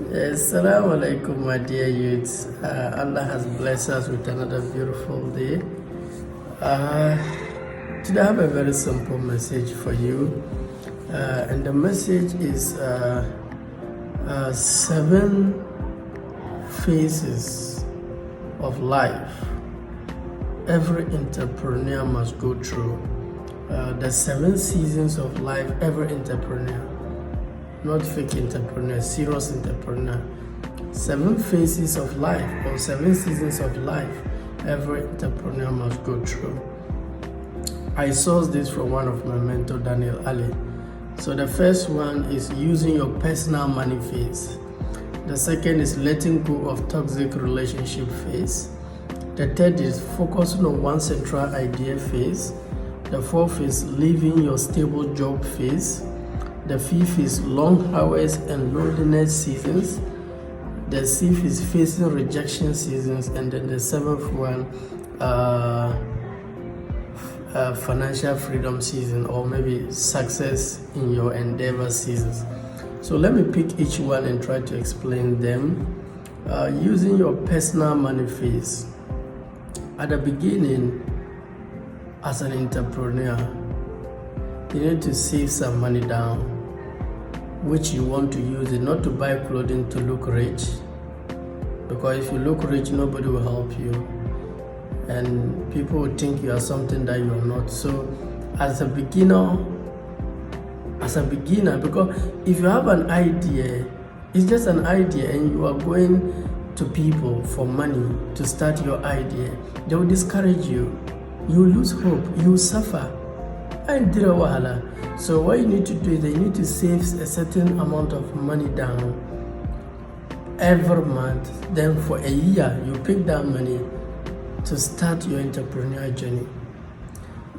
Assalamu alaikum, my dear youths. Allah has blessed us with another beautiful day. Today I have a very simple message for you, and the message is 7 phases of life every entrepreneur must go through. The 7 seasons of life every entrepreneur, not fake entrepreneur, serious entrepreneur. 7 phases of life or 7 seasons of life every entrepreneur must go through. I sourced this from one of my mentor, Daniel Ali. So the first one is using your personal money phase. The second is letting go of toxic relationship phase. The third is focusing on one central idea phase. The fourth is leaving your stable job phase. The fifth is long hours and loneliness seasons. The sixth is facing rejection seasons. And then the seventh one, financial freedom season, or maybe success in your endeavor seasons. So let me pick each one and try to explain them. Using your personal money phase. At the beginning, as an entrepreneur, you need to save some money down, which you want to use it not to buy clothing to look rich, because if you look rich, nobody will help you and people will think you are something that you are not. So as a beginner, because if you have an idea, it's just an idea and you are going to people for money to start your idea, they will discourage you. You lose hope, you suffer. And so what you need to do is you need to save a certain amount of money down every month. Then for a year, you pick that money to start your entrepreneurial journey.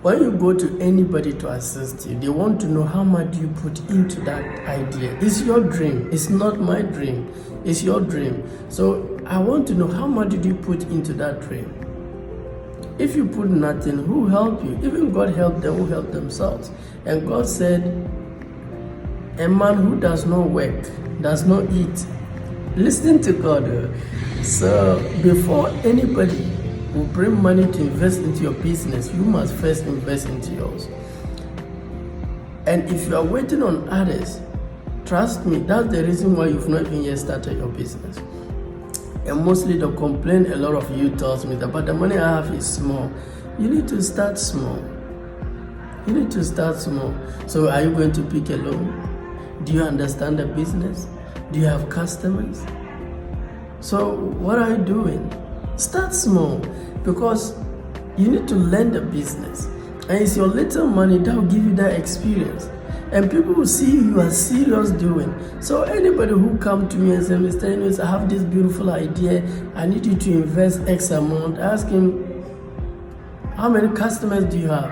When you go to anybody to assist you, they want to know how much you put into that idea. It's your dream. It's not my dream. It's your dream. So I want to know how much did you put into that dream. If you put nothing, who will help you? Even God helped them who help themselves. And God said, a man who does not work, does not eat. Listen to God. So before anybody will bring money to invest into your business, you must first invest into yours. And if you are waiting on others, trust me, that's the reason why you've not even yet started your business. And mostly the complaint a lot of you tells me that, but the money I have is small. You need to start small. You need to start small. So are you going to pick a loan? Do you understand the business? Do you have customers? So what are you doing? Start small, because you need to learn the business. And it's your little money that will give you that experience. And people will see you are serious doing. So anybody who come to me and say, Mr. Enos, I have this beautiful idea, I need you to invest X amount, ask him, how many customers do you have?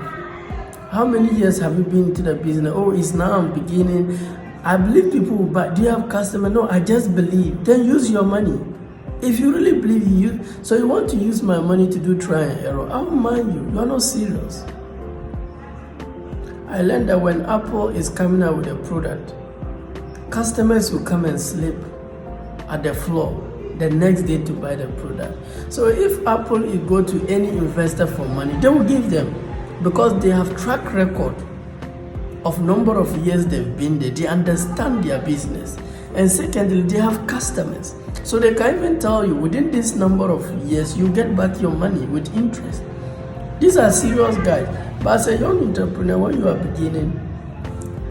How many years have you been into the business? Oh, it's now I'm beginning. I believe people will buy. Do you have customers? No, I just believe. Then use your money. If you really believe so you want to use my money to do try and error, I won't mind you. You are not serious. I learned that when Apple is coming out with a product, customers will come and sleep at the floor the next day to buy the product. So if Apple will go to any investor for money, they will give them, because they have track record of number of years they've been there. They understand their business. And secondly, they have customers. So they can even tell you within this number of years, you get back your money with interest. These are serious guys. But as a young entrepreneur, when you are beginning,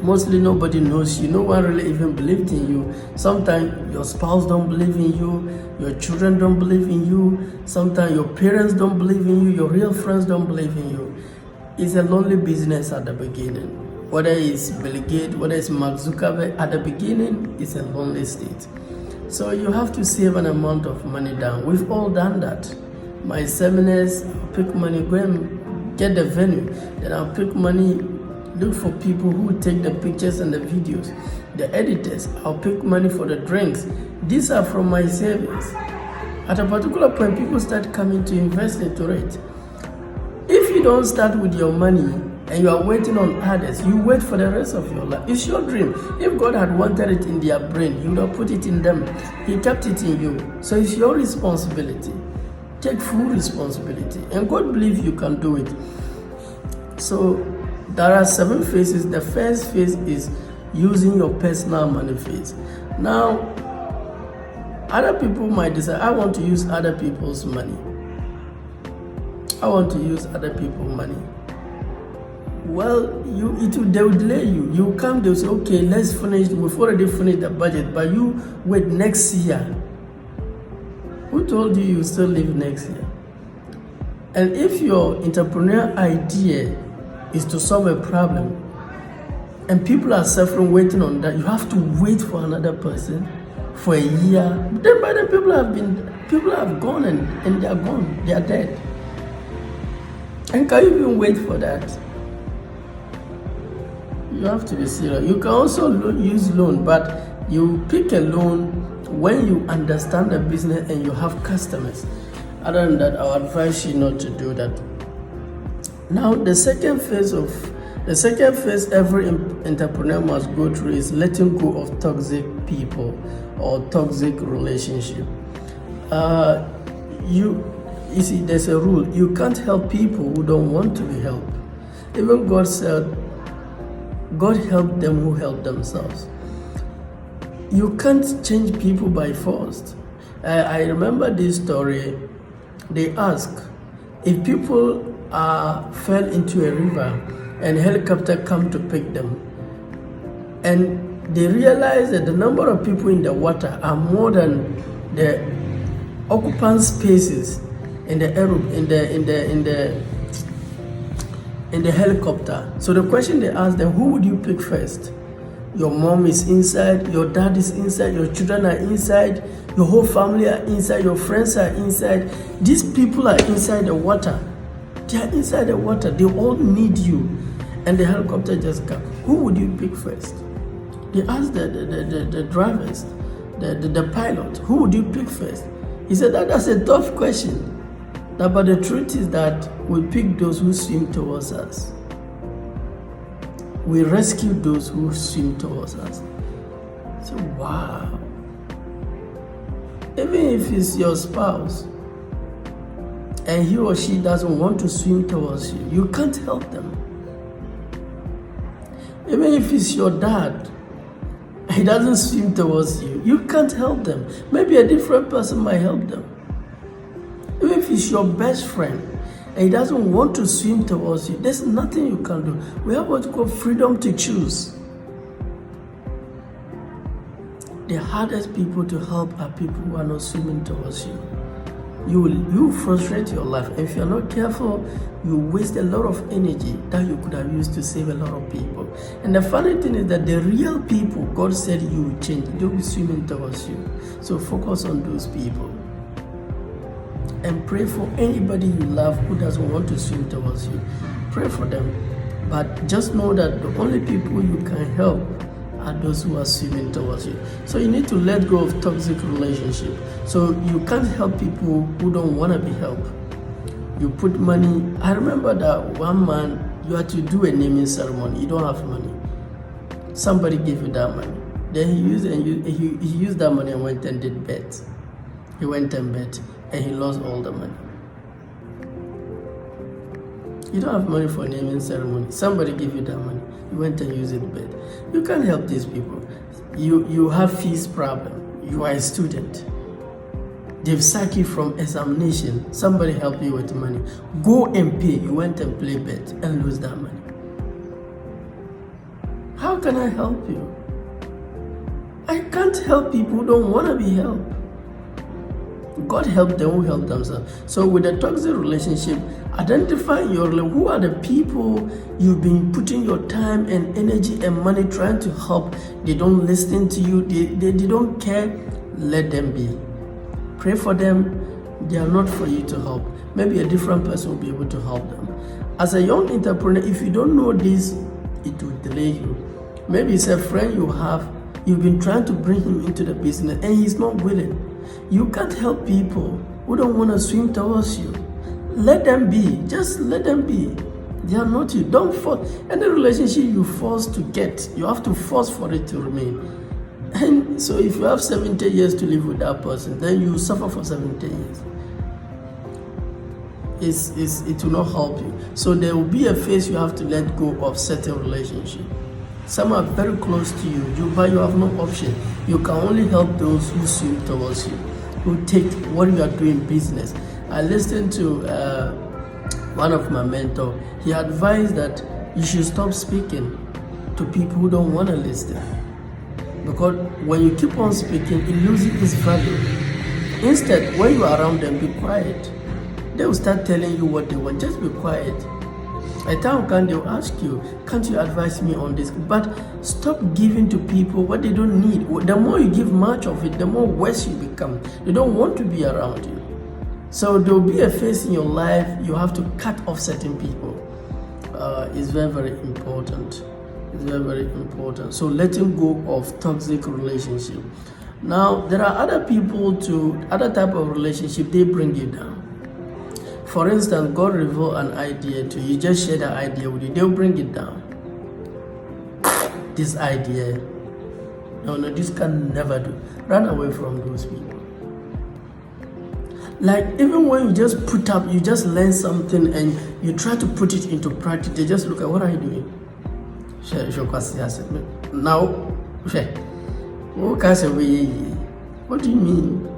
mostly nobody knows you. No one really even believed in you. Sometimes your spouse don't believe in you. Your children don't believe in you. Sometimes your parents don't believe in you. Your real friends don't believe in you. It's a lonely business at the beginning. Whether it's Bill Gates, whether it's Mark Zuckerberg, at the beginning, it's a lonely state. So you have to save an amount of money down. We've all done that. My seminars, I'll pick money, go and get the venue. Then I'll pick money, look for people who take the pictures and the videos. The editors, I'll pick money for the drinks. These are from my savings. At a particular point, people start coming to invest into it. If you don't start with your money, and you are waiting on others, you wait for the rest of your life. It's your dream. If God had wanted it in their brain, He would have put it in them. He kept it in you. So it's your responsibility. Take full responsibility. And God believes you can do it. So there are 7 phases. The first phase is using your personal money phase. Now, other people might decide, I want to use other people's money. I want to use other people's money. Well, they will delay you. You come, they'll say, okay, let's finish. We've already finished the budget, but you wait next year. Who told you still live next year? And if your entrepreneurial idea is to solve a problem, and people are suffering waiting on that, you have to wait for another person for a year. Then by the people have gone and they are gone. They are dead. And can you even wait for that? You have to be serious. You can also use loan, but you pick a loan when you understand the business and you have customers. Other than that, I would advise you not to do that. Now, the second phase every entrepreneur must go through is letting go of toxic people or toxic relationship. You see, there's a rule. You can't help people who don't want to be helped. Even God said, God helped them who help themselves. You can't change people by force. I remember this story. They asked if people fell into a river and a helicopter come to pick them, and they realized that the number of people in the water are more than the occupant spaces in the helicopter. So the question they asked them, who would you pick first? Your mom is inside, your dad is inside, your children are inside, your whole family are inside, your friends are inside. These people are inside the water. They are inside the water. They all need you. And the helicopter just comes. Who would you pick first? They asked the drivers, the pilot, who would you pick first? He said that's a tough question. But the truth is that we pick those who swim towards us. We rescue those who swim towards us. So, wow. Even if it's your spouse and he or she doesn't want to swim towards you, you can't help them. Even if it's your dad, he doesn't swim towards you, you can't help them. Maybe a different person might help them. Even if it's your best friend and he doesn't want to swim towards you, there's nothing you can do. We have what we call freedom to choose. The hardest people to help are people who are not swimming towards you. You frustrate your life. If you're not careful, you waste a lot of energy that you could have used to save a lot of people. And the funny thing is that the real people, God said you will change. They'll be swimming towards you. So focus on those people. And pray for anybody you love who doesn't want to swim towards you. Pray for them. But just know that the only people you can help are those who are swimming towards you. So you need to let go of toxic relationship. So you can't help people who don't want to be helped. You put money. I remember that one man, you had to do a naming ceremony. You don't have money. Somebody gave you that money. Then he used that money and went and did bet. He went and bet and he lost all the money. You don't have money for a naming ceremony. Somebody gave you that money. You went and used it bet. You can't help these people. You have fees problem. You are a student. They've sacked you from examination. Somebody helped you with money. Go and pay. You went and play bet and lose that money. How can I help you? I can't help people who don't want to be helped. God help them who help themselves. So with a toxic relationship, identify who are the people you've been putting your time and energy and money trying to help. They don't listen to you. They don't care. Let them be. Pray for them. They are not for you to help. Maybe a different person will be able to help them. As a young entrepreneur, if you don't know this, it will delay you. Maybe it's a friend you have. You've been trying to bring him into the business and he's not willing. You can't help people who don't want to swim towards you. Let them be. Just let them be. They are not you. Don't force any relationship you force to get. You have to force for it to remain. And so if you have 70 years to live with that person, then you suffer for 70 years. It will not help you. So there will be a phase you have to let go of certain relationship. Some are very close to you, but you have no option. You can only help those who swim towards you, who take what you are doing business. I listened to one of my mentors. He advised that you should stop speaking to people who don't want to listen. Because when you keep on speaking, it loses its value. Instead, when you are around them, be quiet. They will start telling you what they want. Just be quiet. At time can they will ask you, can't you advise me on this? But stop giving to people what they don't need. The more you give much of it, the more worse you become. They don't want to be around you. So there will be a phase in your life you have to cut off certain people. It's very, very important. It's very, very important. So letting go of toxic relationship. Now there are other people other type of relationship, they bring you down. For instance, God reveal an idea to you, just share the idea with you, they'll bring it down. This idea, no, this can never do. Run away from those people. Like even when you just put up, you just learn something and you try to put it into practice, they just look at, what are you doing? Now, what do you mean?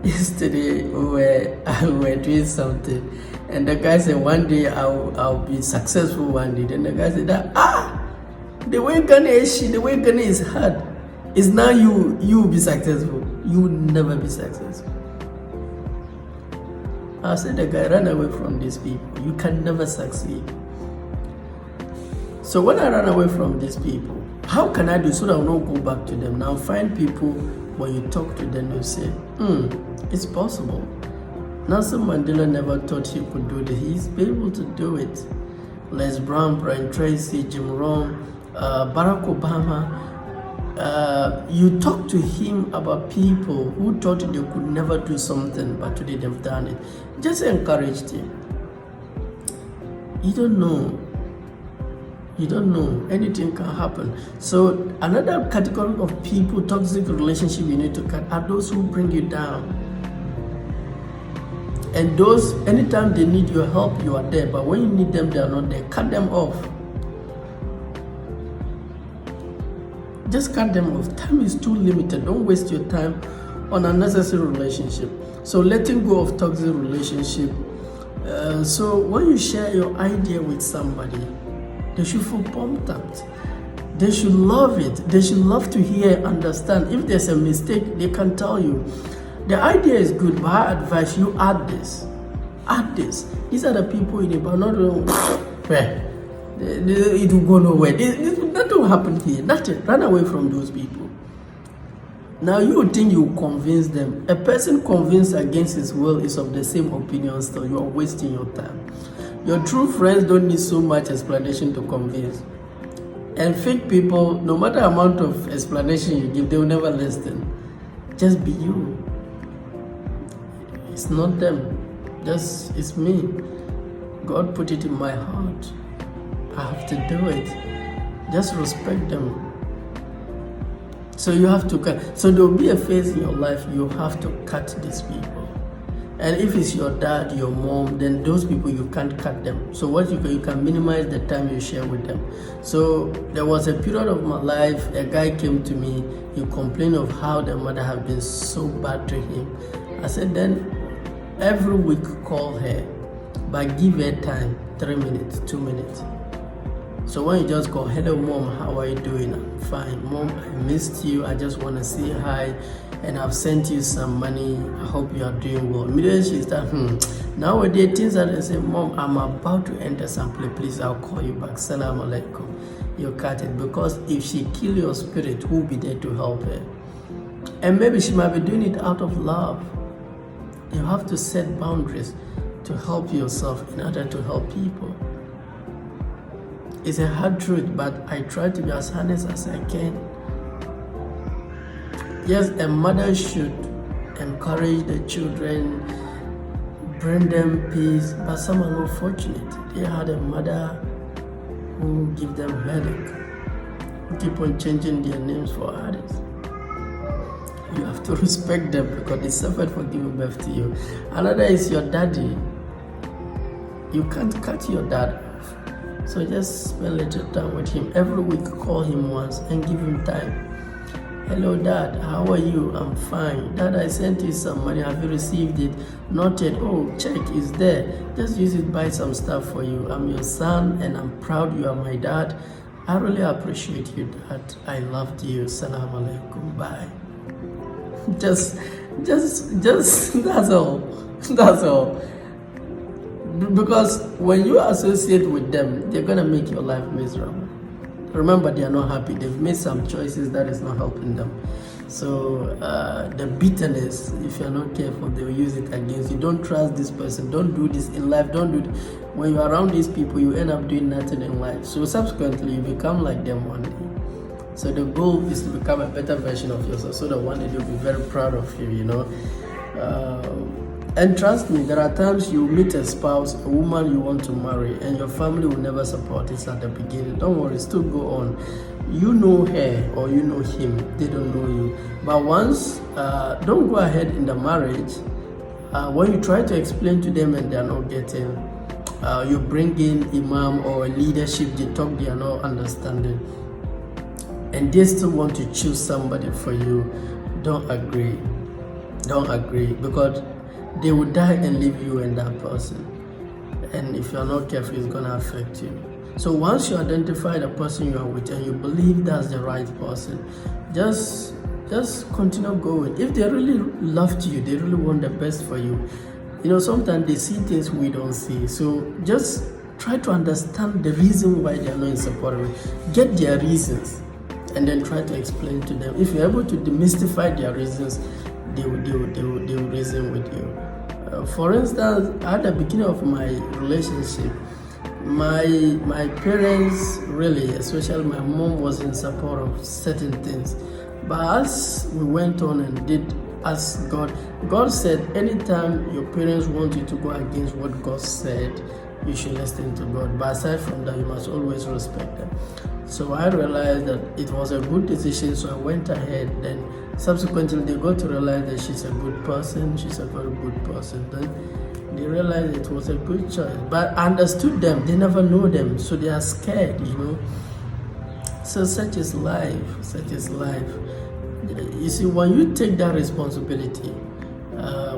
Yesterday we were doing something and the guy said one day I'll be successful one day. Then the guy said that the way Ghana is hard. It's now you will be successful. You will never be successful. I said the guy, run away from these people. You can never succeed. So when I run away from these people, how can I do so that I will not go back to them? Now find people, when you talk to them, you say, it's possible. Nelson Mandela never thought he could do this. He's able to do it. Les Brown, Brian Tracy, Jim Rohn, Barack Obama. You talk to him about people who thought they could never do something, but today they've done it. Just encourage him. You don't know. Anything can happen. So another category of people, toxic relationship you need to cut are those who bring you down. And those, anytime they need your help, you are there. But when you need them, they are not there. Cut them off. Just cut them off. Time is too limited. Don't waste your time on unnecessary relationship. So letting go of toxic relationship. So when you share your idea with somebody, they should feel pumped up. They should love it. They should love to hear, understand. If there's a mistake, they can tell you. The idea is good, but I advise you add this. Add this. These are the people in it, but not it will go nowhere. That will happen here. Nothing. Run away from those people. Now you think you convince them. A person convinced against his will is of the same opinion still. You are wasting your time. Your true friends don't need so much explanation to convince. And fake people, no matter amount of explanation you give, they will never listen. Just be you. It's not them. Just, it's me. God put it in my heart. I have to do it. Just respect them. So you have to cut. So there will be a phase in your life you have to cut these people. And if it's your dad, your mom, then those people you can't cut them. So what you can minimize the time you share with them. So there was a period of my life, a guy came to me, he complained of how the mother had been so bad to him. I said, then every week call her, but give her time, 3 minutes, 2 minutes. So when you just call, hello mom, how are you doing? I'm fine. Mom, I missed you. I just want to say hi. And I've sent you some money. I hope you are doing well. Immediately she started, Nowadays, things that they say, Mom, I'm about to enter some place. Please, I'll call you back. Salam alaikum. You cut it. Because if she kill your spirit, who will be there to help her? And maybe she might be doing it out of love. You have to set boundaries to help yourself in order to help people. It's a hard truth, but I try to be as honest as I can. Yes, a mother should encourage the children, bring them peace, but some are not fortunate. They had a mother who give them headache, keep on changing their names for others. You have to respect them because they suffered for giving birth to you. Another is your daddy. You can't cut your dad off. So just spend a little time with him. Every week, call him once and give him time. Hello, Dad. How are you? I'm fine. Dad, I sent you some money. Have you received it? Not yet. Oh, check is there. Just use it, buy some stuff for you. I'm your son and I'm proud you are my dad. I really appreciate you, Dad. I loved you. Salam alaikum. Bye. Just, that's all. That's all. Because when you associate with them, they're going to make your life miserable. Remember, they are not happy. They've made some choices that is not helping them. So the bitterness, if you're not careful, they will use it against you. Don't trust this person. Don't do this in life. Don't do it. When you're around these people, you end up doing nothing in life. So subsequently, you become like them one day. So the goal is to become a better version of yourself so that one day they'll be very proud of you, you know. And trust me, there are times you meet a spouse, a woman you want to marry, and your family will never support it at the beginning. Don't worry, still go on. You know her or you know him, they don't know you. But once, don't go ahead in the marriage. When you try to explain to them and they are not getting, you bring in imam or leadership, they talk, they are not understanding. And they still want to choose somebody for you. Don't agree. Don't agree, because they will die and leave you and that person. And if you're not careful, it's going to affect you. So once you identify the person you are with and you believe that's the right person, just continue going. If they really love you, they really want the best for you. You know, sometimes they see things we don't see. So just try to understand the reason why they are not in support of you. Get their reasons and then try to explain to them. If you're able to demystify their reasons, they will reason with you. For instance, at the beginning of my relationship, my parents really, especially my mom, was in support of certain things. But as we went on and did as God said, anytime your parents want you to go against what God said, you should listen to God. But aside from that, you must always respect them. So I realized that it was a good decision, so I went ahead. Then subsequently, they got to realize that she's a good person, she's a very good person. Then they realized it was a good choice. But I understood them, they never know them, so they are scared, you know. So such is life, such is life. You see, when you take that responsibility,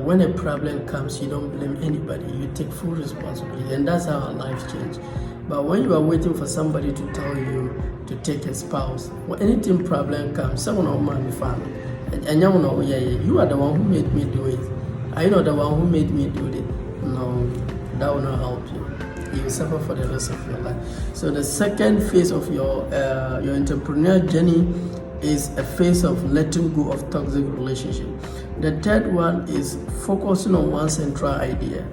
when a problem comes, you don't blame anybody, you take full responsibility, and that's how our life changed. But when you are waiting for somebody to tell you to take a spouse, when anything problem comes, someone will man fan, and you know, you are the one who made me do it. Are you not the one who made me do it? No, that will not help you. You will suffer for the rest of your life. So the second phase of your entrepreneurial journey is a phase of letting go of toxic relationship. The third one is focusing on one central idea.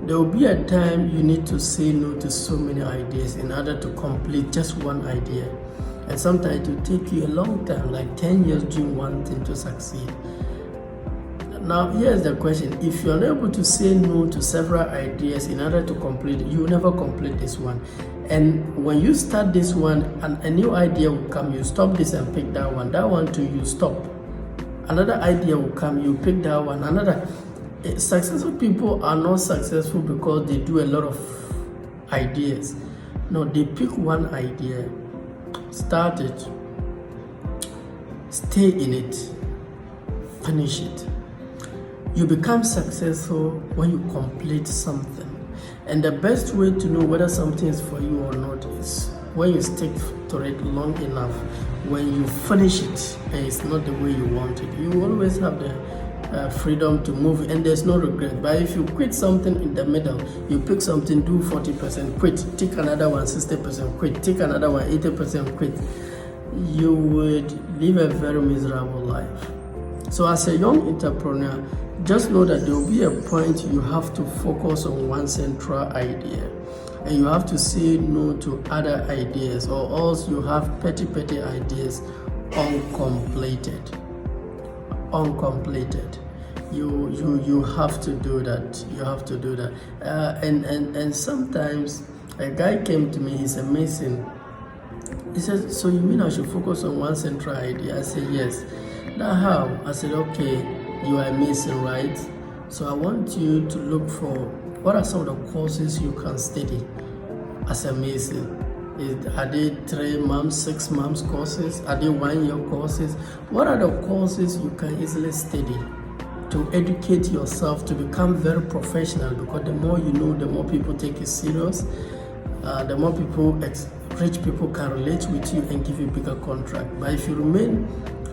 There will be a time you need to say no to so many ideas in order to complete just one idea. And sometimes it will take you a long time, like 10 years doing one thing to succeed. Now, here's the question. If you're not able to say no to several ideas in order to complete it, you will never complete this one. And when you start this one and a new idea will come, you stop this and pick that one too, you stop. Another idea will come, you pick that one, another. Successful people are not successful because they do a lot of ideas. No, they pick one idea, start it, stay in it, finish it. You become successful when you complete something. And the best way to know whether something is for you or not is when you stick to it long enough. When you finish it and it's not the way you want it, you always have the freedom to move and there's no regret. But if you quit something in the middle, you pick something, do 40%, quit, take another one, 60%, quit, take another one, 80%, quit, you would live a very miserable life. So as a young entrepreneur, just know that there will be a point you have to focus on one central idea and you have to say no to other ideas, or else you have petty uncompleted. You have to do that. You have to do that. And sometimes a guy came to me. He's a Mason. He said, "So you mean I should focus on one central idea?" I said, "Yes." "Now how?" I said, "Okay, you are a Mason, right? So I want you to look for what are some of the courses you can study as a Mason. Are they 3 months, 6 months courses? Are they 1 year courses? What are the courses you can easily study to educate yourself to become very professional? Because the more you know, the more people take it serious. The more rich people can relate with you and give you a bigger contract. But if you remain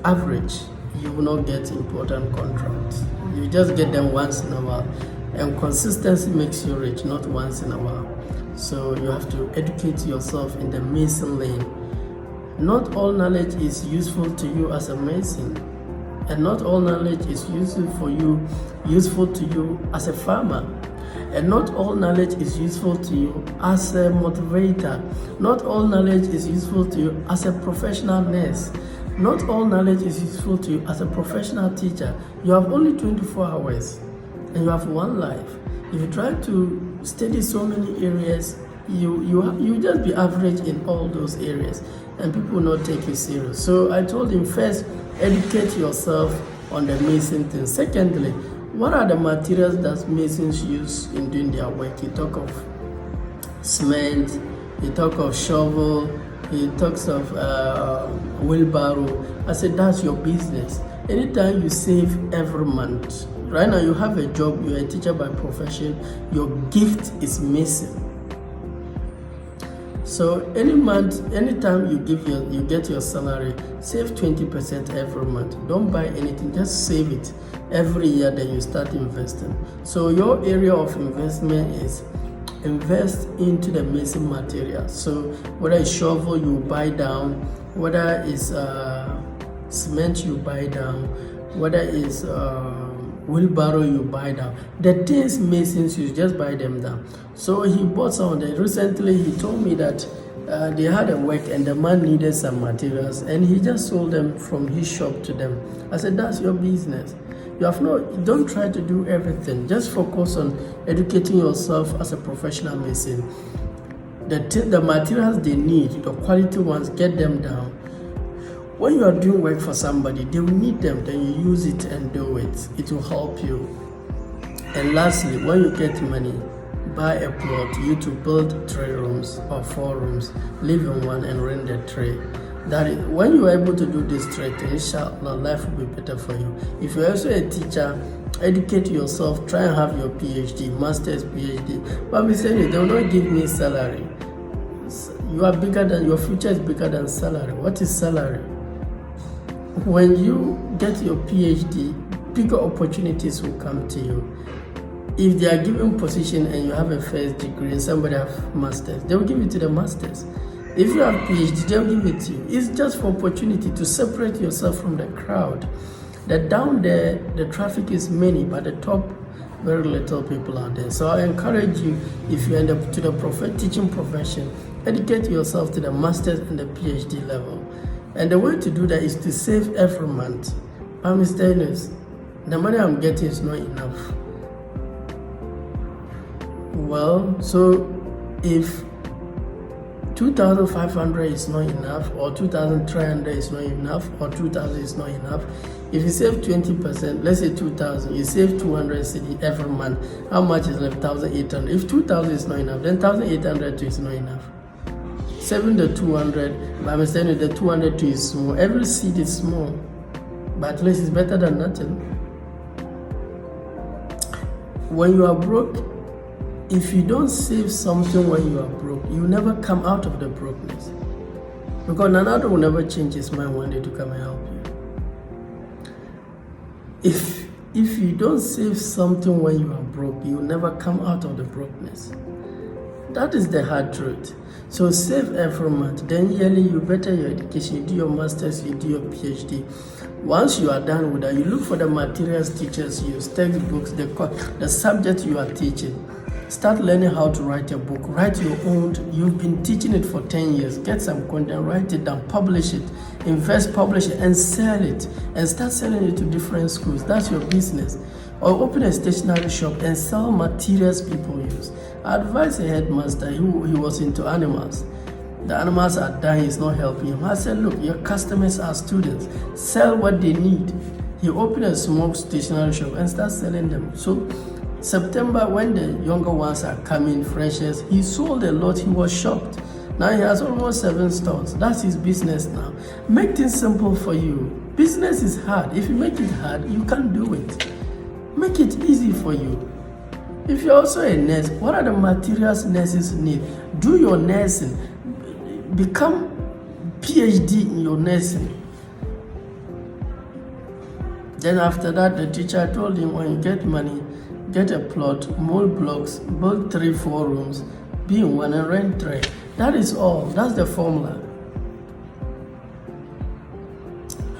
average, you will not get important contracts. You just get them once in a while. And consistency makes you rich, not once in a while. So you have to educate yourself in the Mason lane. Not all knowledge is useful to you as a Mason, and not all knowledge is useful to you as a farmer, and not all knowledge is useful to you as a motivator. Not all knowledge is useful to you as a professional nurse. Not all knowledge is useful to you as a professional teacher. You have only 24 hours and you have one life. If you try to study so many areas, you just be average in all those areas and people will not take you serious. So I told him, first, educate yourself on the Mason thing. Secondly, what are the materials that Masons use in doing their work? He talk of cement, he talk of shovel, he talks of wheelbarrow. I said, that's your business. Anytime you save every month, right now you have a job, you're a teacher by profession, your gift is Mason. So anytime you get your salary, save 20% every month. Don't buy anything, just save it. Every year then you start investing. So your area of investment is invest into the Mason material. So whether it's shovel you buy down, whether it's cement you buy down, whether it's wheelbarrow you buy down. The things Masons use, just buy them down. So he bought some of them. Recently he told me that they had a work and the man needed some materials and he just sold them from his shop to them. I said, that's your business. Don't try to do everything. Just focus on educating yourself as a professional Mason. The materials they need, the quality ones, get them down. When you are doing work for somebody, they will need them, then you use it and do it. It will help you. And lastly, when you get money, buy a plot, you to build 3 rooms or 4 rooms, live in one and rent the 3. That is, when you are able to do this 3 things, inshallah, life will be better for you. If you're also a teacher, educate yourself, try and have your PhD, master's, PhD. But we say they will not give me salary. Your future is bigger than salary. What is salary? When you get your PhD, bigger opportunities will come to you. If they are giving position and you have a first degree and somebody have masters, they will give it to the masters. If you have PhD, they'll give it to you. It's just for opportunity to separate yourself from the crowd. That down there, the traffic is many, but the top, very little people are there. So I encourage you, if you end up to the teaching profession, educate yourself to the master's and the PhD level. And the way to do that is to save every month. I'm telling you, the money I'm getting is not enough. Well, so if 2,500 is not enough, or 2,300 is not enough, or 2,000 is not enough, if you save 20%, let's say 2,000, you save 200 cedi every month. How much is left? 1,800. If 2,000 is not enough, then 1,800 is not enough. Saving the 200, but I'm saying the 200 is small. Every seed is small, but at least it's better than nothing. When you are broke, if you don't save something when you are broke, you never come out of the brokenness. Because Nanado will never change his mind one day to come and help you. If you don't save something when you are broke, you will never come out of the brokenness. That is the hard truth. So save every month. Then yearly you better your education. You do your master's, you do your PhD. Once you are done with that, you look for the materials teachers use, textbooks, the subject you are teaching. Start learning how to write a book. Write your own. You've been teaching it for 10 years. Get some content, write it down, publish it, invest, publish it, and sell it. And start selling it to different schools. That's your business. Or open a stationery shop and sell materials people use. I advised a headmaster, he was into animals. The animals are dying, it's not helping him. I said, look, your customers are students. Sell what they need. He opened a small stationery shop and started selling them. So September, when the younger ones are coming, freshers, he sold a lot. He was shocked. Now he has almost 7 stores. That's his business now. Make things simple for you. Business is hard. If you make it hard, you can't do it. Make it easy for you. If you're also a nurse, what are the materials nurses need? Do your nursing. Become PhD in your nursing. Then after that, the teacher told him, when you get money, get a plot, mold blocks, build 3-4 rooms, be in one and rent 3. That is all. That's the formula.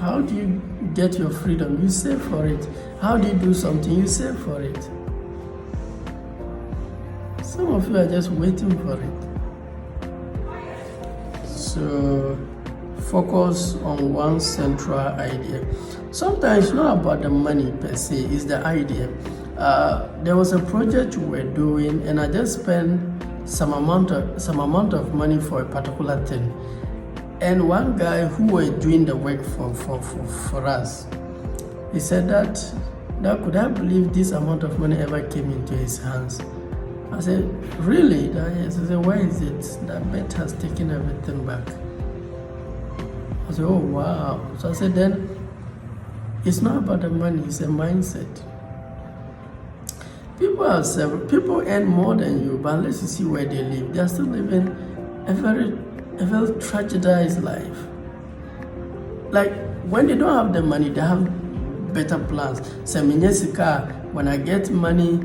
How do you get your freedom? You save for it. How do you do something? You save for it. Some of you are just waiting for it. So focus on one central idea. Sometimes it's not about the money per se, it's the idea. There was a project we were doing, and I just spent some amount of money for a particular thing. And one guy who was doing the work for us, he said that could I believe this amount of money ever came into his hands? I said, really? He said, where is it? That bet has taken everything back. I said, oh wow. So I said, then it's not about the money, it's a mindset. People earn more than you, but unless you see where they live, they are still living a very tragedized life. Like when they don't have the money, they have better plans. When I get money,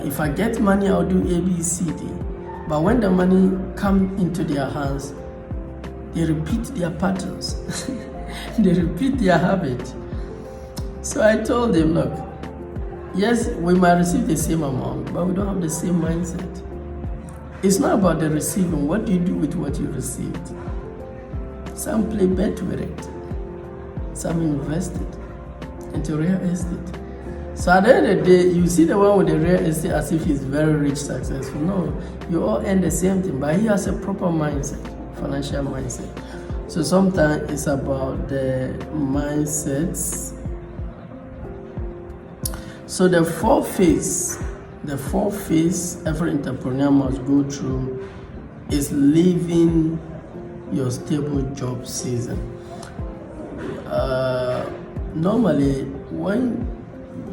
if I get money, I'll do ABCD. But when the money comes into their hands, they repeat their patterns. They repeat their habit. So I told them, look, yes, we might receive the same amount, but we don't have the same mindset. It's not about the receiving. What do you do with what you received? Some play bet with it. Some invested into real estate. So at the end of the day, you see the one with the real estate as if he's very rich, successful. No, you all earn the same thing, but he has a proper mindset, financial mindset. So sometimes it's about the mindsets. So the fourth phase every entrepreneur must go through is leaving your stable job season. Normally,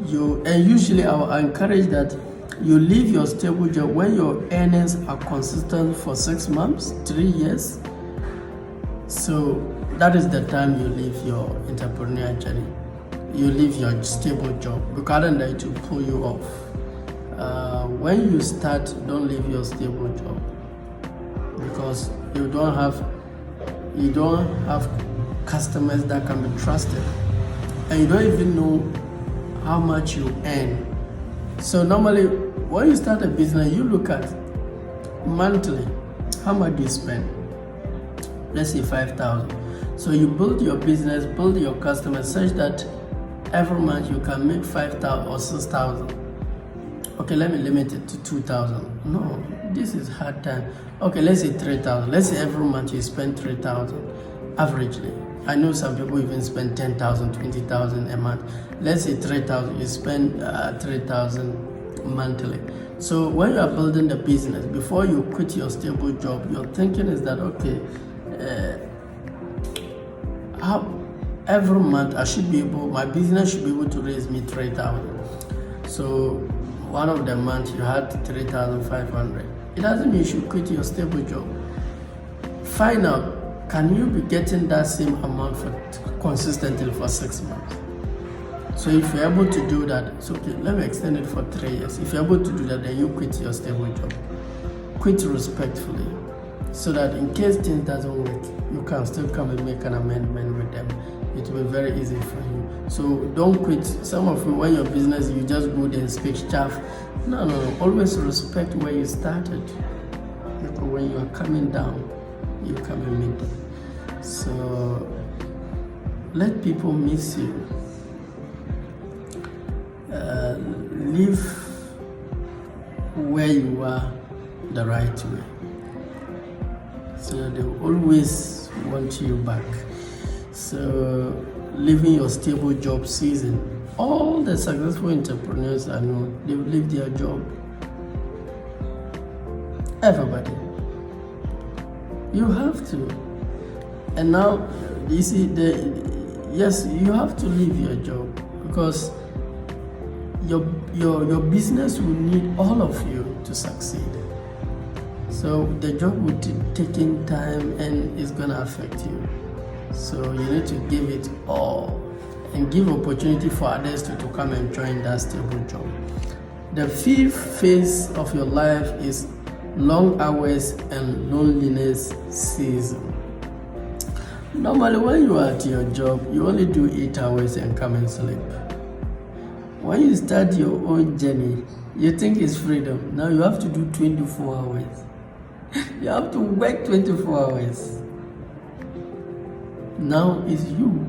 usually I will encourage that you leave your stable job when your earnings are consistent for 6 months, 3 years. So that is the time you leave your entrepreneurial journey. You leave your stable job because then to pull you off. When you start, don't leave your stable job because you don't have customers that can be trusted, and you don't even know how much you earn. So normally, when you start a business, you look at monthly, how much do you spend? Let's say 5,000. So you build your business, build your customers such that every month you can make 5,000 or 6,000. Okay, let me limit it to 2,000. No, this is hard time. Okay, let's say 3,000. Let's say every month you spend 3,000 averagely. I know some people even spend 10,000, 20,000 a month. Let's say 3,000, you spend 3,000 monthly. So when you are building the business, before you quit your stable job, your thinking is that, okay, every month my business should be able to raise me 3,000. So one of the months you had 3,500. It doesn't mean you should quit your stable job. Find out, can you be getting that same amount consistently for 6 months? So if you're able to do that, it's okay, let me extend it for 3 years. If you're able to do that, then you quit your stable job. Quit respectfully, so that in case things doesn't work, you can still come and make an amendment with them. it will be very easy for you. So don't quit. Some of you, when your business, you just go there and speak chaff. No. Always respect where you started. Because when you are coming down, you come and meet them. So let people miss you. Live where you are the right way. So they always want you back. So leaving your stable job season. All the successful entrepreneurs I know, they've leave their job. Everybody. You have to. And now, you see, yes, you have to leave your job because your business will need all of you to succeed. So the job will take in time and it's gonna affect you. So you need to give it all and give opportunity for others to come and join that stable job. The fifth phase of your life is long hours and loneliness season. Normally when you are at your job, you only do 8 hours and come and sleep. When you start your own journey, you think it's freedom. Now you have to do 24 hours. You have to work 24 hours. Now it's you.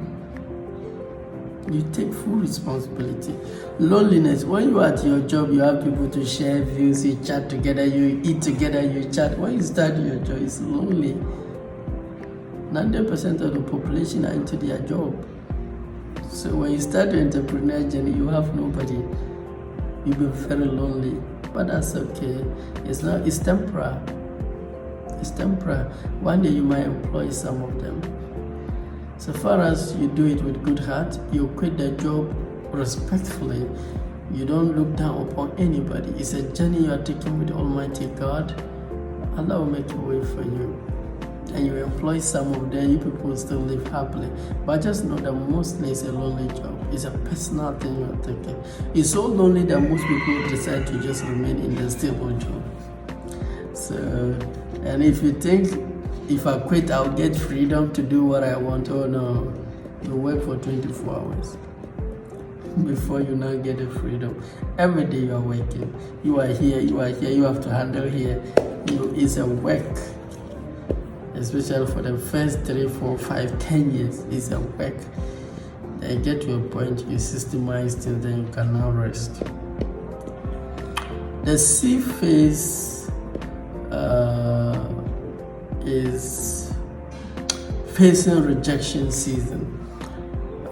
You take full responsibility. Loneliness. When you are at your job, you have people to share views, you chat together, you eat together, you chat. When you start your job, it's lonely. 90% of the population are into their job. So when you start your entrepreneur journey, you have nobody. You'll be very lonely. But that's okay. It's temporary. It's temporary. One day you might employ some of them. So far as you do it with good heart, you quit the job respectfully. You don't look down upon anybody. It's a journey you are taking with Almighty God. Allah will make a way for you. And you employ some of them, you people still live happily. But just know that mostly it's a lonely job. It's a personal thing you're taking. It's so lonely that most people decide to just remain in the stable job. So, and if you think, if I quit, I'll get freedom to do what I want. Oh no, you work for 24 hours before you now get the freedom. Every day you are working. You are here, you have to handle here. It's a work. Especially for the first 3, 4, 5, 10 years, it's a work. Then you get to a point, you systemize things, then you can now rest. The C phase is facing rejection season.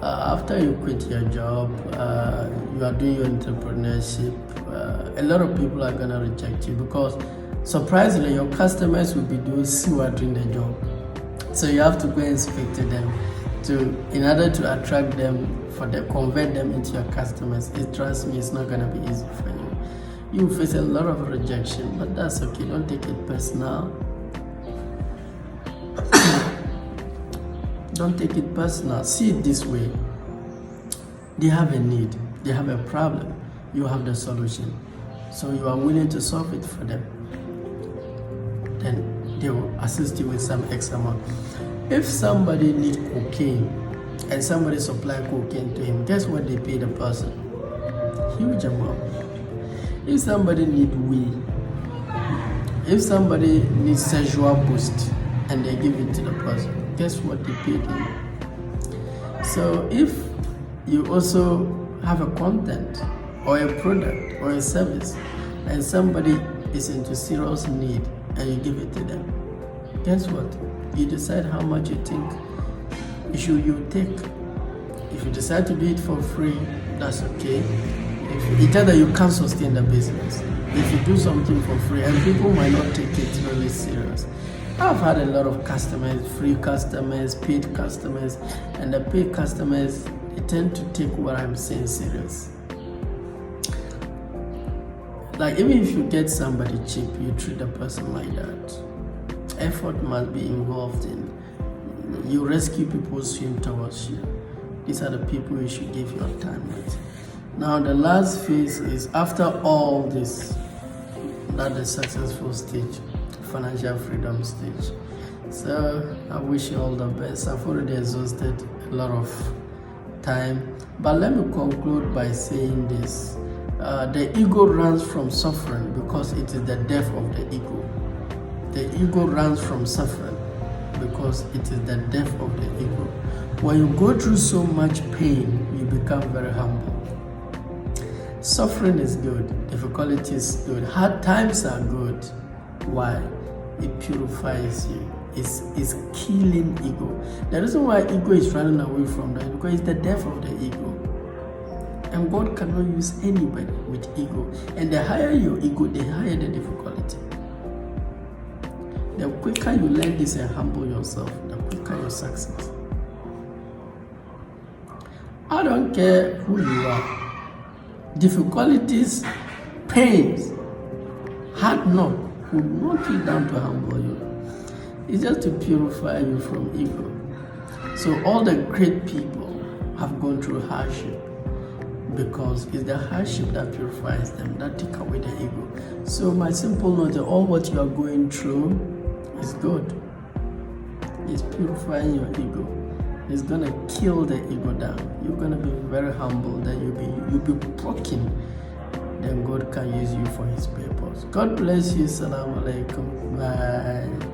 After you quit your job, you are doing your entrepreneurship, a lot of people are gonna reject you because surprisingly your customers will be those who are doing the job. So you have to go and speak to them in order to attract them, convert them into your customers. Trust me, it's not gonna be easy for you. You face a lot of rejection, but that's okay. Don't take it personal. Don't take it personal. See it this way. They have a need. They have a problem. You have the solution. So you are willing to solve it for them. Then they will assist you with some X amount. If somebody needs cocaine and somebody supply cocaine to him, guess what they pay the person? Huge amount. If somebody needs weed, if somebody needs sexual boost and they give it to the person, guess what they pay him? So if you also have a content or a product or a service and somebody is into serious need and you give it to them, guess what? You decide how much you think you take. If you decide to do it for free, that's okay. It's either you can't sustain the business. If you do something for free, and people might not take it really serious. I've had a lot of customers, free customers, paid customers, and the paid customers, they tend to take what I'm saying serious. Like even if you get somebody cheap, you treat the person like that. Effort must be involved in. You rescue people swim towards you. These are the people you should give your time with. Now the last phase is after all this, not the successful stage. financial freedom stage. So I wish you all the best. I've already exhausted a lot of time, but let me conclude by saying this. The ego runs from suffering because it is the death of the ego. The ego runs from suffering because it is the death of the ego. When you go through so much pain, you become very humble. Suffering is good, difficulty is good, hard times are good. Why? It purifies you. It's killing ego. The reason why ego is running away from that is because it's the death of the ego. And God cannot use anybody with ego. And the higher your ego, the higher the difficulty. The quicker you learn this and humble yourself, the quicker your success. I don't care who you are. Difficulties, pains, hard knock will knock you down to humble you. It's just to purify you from ego. So all the great people have gone through hardship because it's the hardship that purifies them, that take away the ego. So my simple note is all what you are going through is good. It's purifying your ego. It's gonna kill the ego down. You're gonna be very humble. Then you'll be broken. Then God can use you for His purpose. God bless you. Assalamu alaikum. Bye.